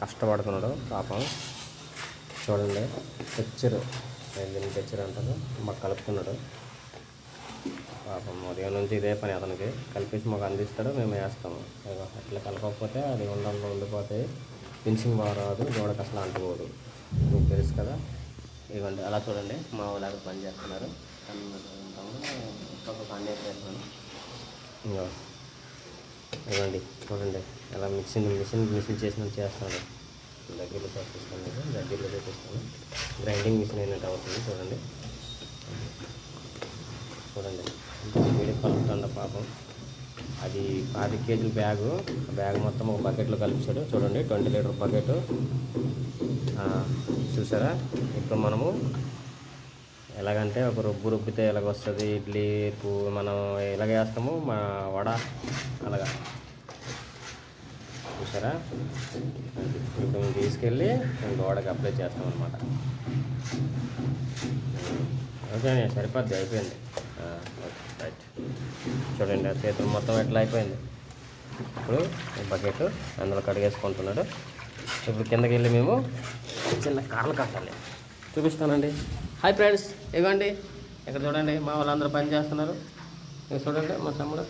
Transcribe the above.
కష్టపడుతున్నాడు పాపం. చూడండి తెచ్చరు, దీన్ని తెచ్చరు అంటారు, మాకు కలుపుతున్నాడు పాపం. ఉదయం నుంచి ఇదే పని అతనికి. కలిపేసి మాకు అందిస్తాడు, మేము వేస్తాము. అట్లా కలపకపోతే అది ఉండల్లో ఉండిపోతాయి, ఫినిషింగ్ బాగా రాదు, గోడకు అసలు అంటుకోదు, మీకు తెలుసు కదా. ఇవ్వండి అలా చూడండి మా వాళ్ళకి పని చేస్తున్నారు. ఒక పని చేస్తున్నాను. ఇవ్వండి చూడండి ఎలా మిషన్ చేసినట్టు చేస్తున్నాడు. దగ్గరలో చూపిస్తాను, దగ్గరలో చూపిస్తాను. గ్రైండింగ్ మిషన్ అయినట్టు అవుతుంది చూడండి. చూడండి ఎంత స్పీడ్ కలుపుతుండ పాపం. అది 10 కేజీల బ్యాగ్ మొత్తం ఒక బకెట్లో కలిపాడు చూడండి. 20 లీటర్ బకెట్ చూసారా. ఇప్పుడు మనము ఎలాగంటే ఒక రుబ్బితే ఎలాగ వస్తుంది ఇడ్లీ మనం ఎలాగ వేస్తాము మా వడ అలాగా చూసారా. ఇప్పుడు మేము తీసుకెళ్ళి మేము గోడకి అప్లై చేస్తాం అన్నమాట. ఓకే సరిపోద్ది, అయిపోయింది. రైట్ చూడండి ఆ చేతులు మొత్తం ఎట్లా అయిపోయింది. ఇప్పుడు బకెట్ అందులో కడిగేసుకుంటున్నాడు. ఇప్పుడు కిందకి వెళ్ళి మేము చిన్న కార్లు కట్టాలి, చూపిస్తానండి. హాయ్ ఫ్రెండ్స్, ఇవ్వండి ఇక్కడ చూడండి మా వాళ్ళందరూ పని చేస్తున్నారు. ఇక్కడ చూడండి మా తమ్ముడు.